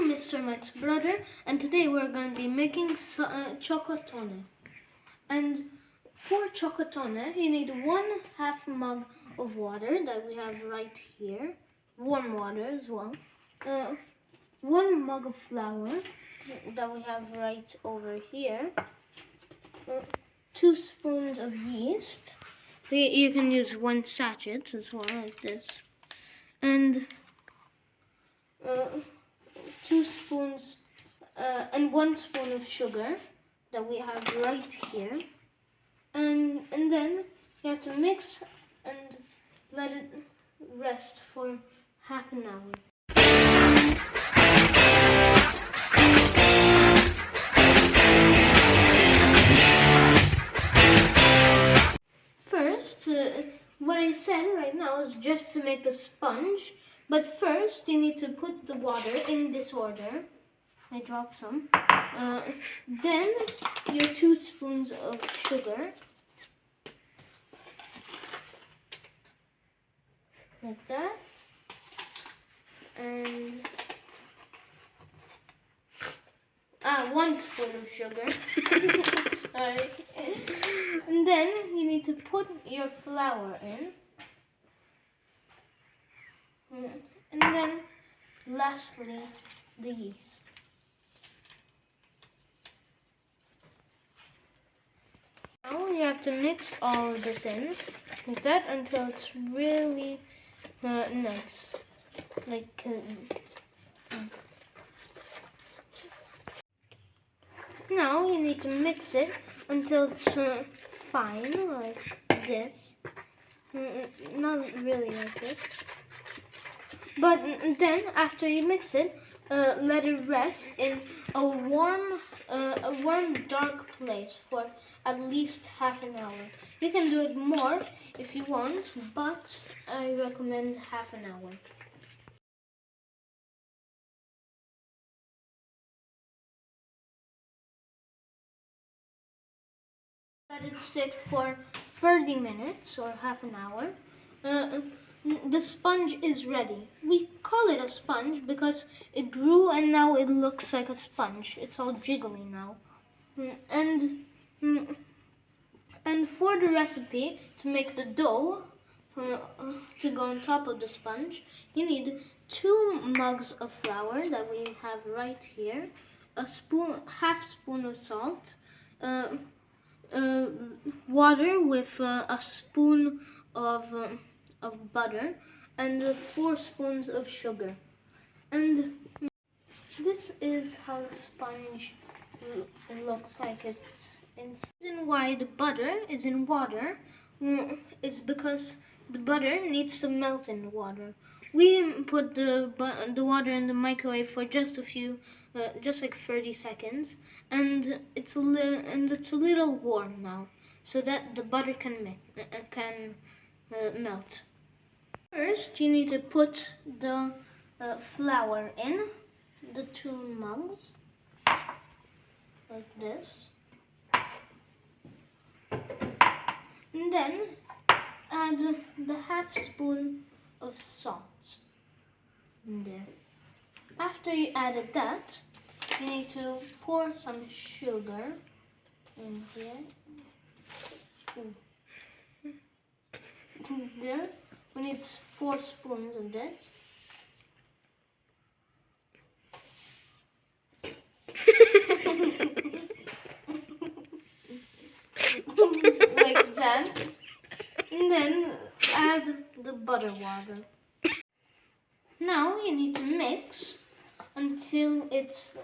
Mr. Mike's brother, and today we're going to be making chocolate. And for chocolate, you need 1/2 mug of water that we have right here, warm water as well. 1 mug of flour that we have right over here. 2 spoons of yeast. You can use 1 sachet as well, like this. And 2 spoons and 1 spoon of sugar that we have right here. And then you have to mix and let it rest for half an hour. First, what I said right now is just to make the sponge, but first you need to put the water in this order. I dropped some. Then your 2 spoons of sugar, like that, and 1 spoon of sugar. Sorry. And then you need to put your flour in, and then lastly the yeast. Now you have to mix all of this in like that until it's really nice. Now you need to mix it until it's fine, like this. Not really like this. But then after you mix it, let it rest in a warm, dark place for at least half an hour. You can do it more if you want, but I recommend half an hour. Let it sit for 30 minutes or half an hour. The sponge is ready. We call it a sponge because it grew and now it looks like a sponge. It's all jiggly now. And for the recipe to make the dough to go on top of the sponge, you need 2 mugs of flour that we have right here, half spoon of salt, water with a spoon of butter, and 4 spoons of sugar. And this is how the sponge looks like. The reason why the butter is in water is because the butter needs to melt in the water. We put the water in the microwave for just like 30 seconds, and it's a little warm now, so that the butter can melt. First, you need to put the flour in the 2 mugs, like this. And then add the half spoon of salt in there. After you added that, you need to pour some sugar in here. There. We need 4 spoons of this. Like that. And then add the butter water. Now you need to mix until it's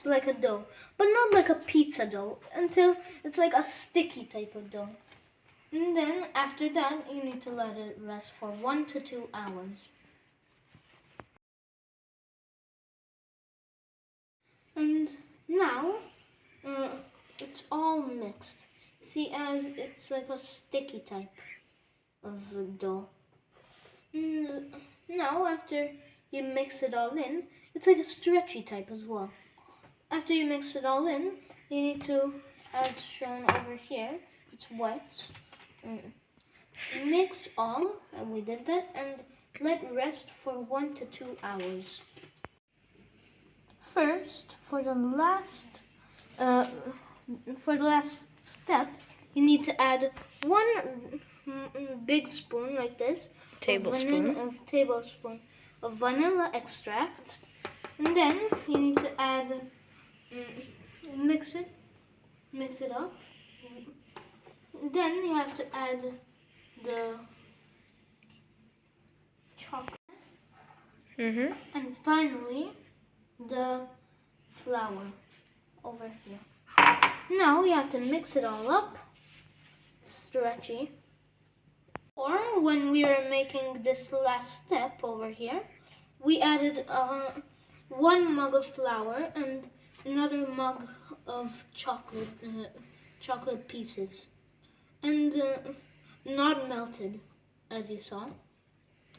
like a dough, but not like a pizza dough, until it's like a sticky type of dough. And then after that, you need to let it rest for 1 to 2 hours. And now it's all mixed. See, as it's like a sticky type of dough. Now after you mix it all in, it's like a stretchy type as well. After you mix it all in, you need to, as shown over here, it's wet. Mix all, and we did that, and let rest for 1 to 2 hours. first, uh, for the last step, you need to add one big spoon like this, Tablespoon. tablespoon of vanilla extract, and then you need to add, mix it up. Then you have to add the chocolate, and finally the flour over here. Now you have to mix it all up, stretchy. Or when we were making this last step over here, we added 1 mug of flour and another mug of chocolate pieces, and not melted, as you saw.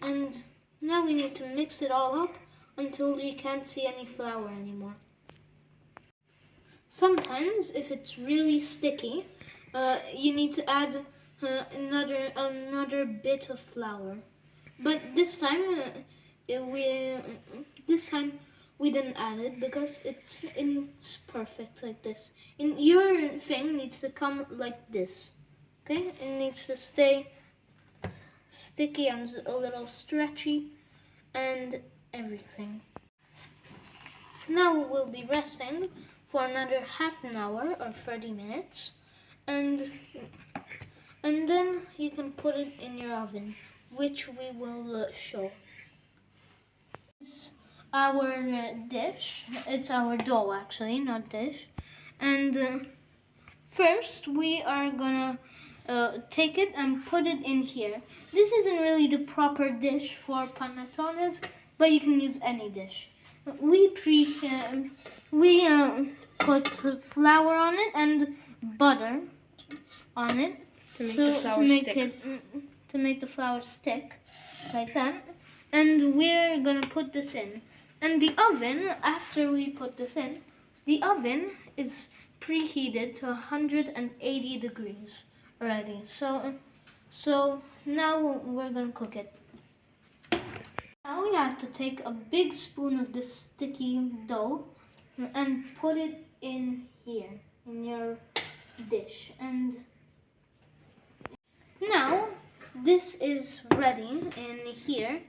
And now we need to mix it all up until you can't see any flour anymore. Sometimes, if it's really sticky, you need to add another bit of flour. But this time, we didn't add it because it's perfect like this. And your thing needs to come like this. Okay, it needs to stay sticky and a little stretchy and everything. Now we'll be resting for another half an hour or 30 minutes, and then you can put it in your oven, which we will show. It's our dish. It's our dough actually, not dish. And first we are gonna take it and put it in here. This isn't really the proper dish for panettones, but you can use any dish. We put flour on it and butter on it to make the flour stick like that. And we're gonna put this in. And the oven, after we put this in, the oven is preheated to 180 degrees already. So now we're gonna cook it. Now you have to take a big spoon of this sticky dough and put it in here, in your dish. And now this is ready in here,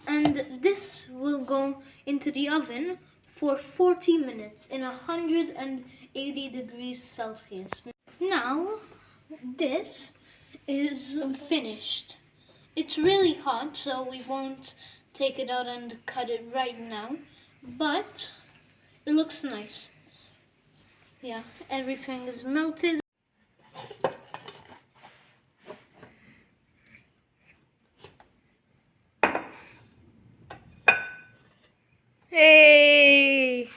and this will go into the oven for 40 minutes in 180 degrees Celsius. Now this is finished. It's really hot, so we won't take it out and cut it right now, but it looks nice. Yeah, everything is melted. Hey!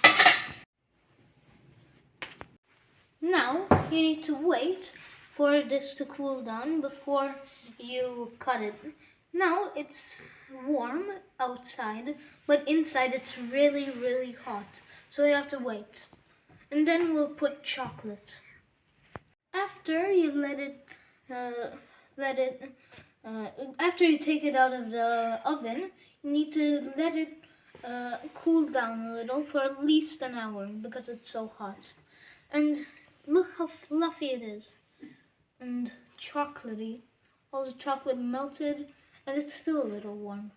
Now you need to wait for this to cool down before you cut it. Now it's warm outside, but inside it's really, really hot. So you have to wait. And then we'll put chocolate. After you after you take it out of the oven, you need to let it cool down a little for at least an hour because it's so hot. And look how fluffy it is and chocolatey. All the chocolate melted, and it's still a little warm.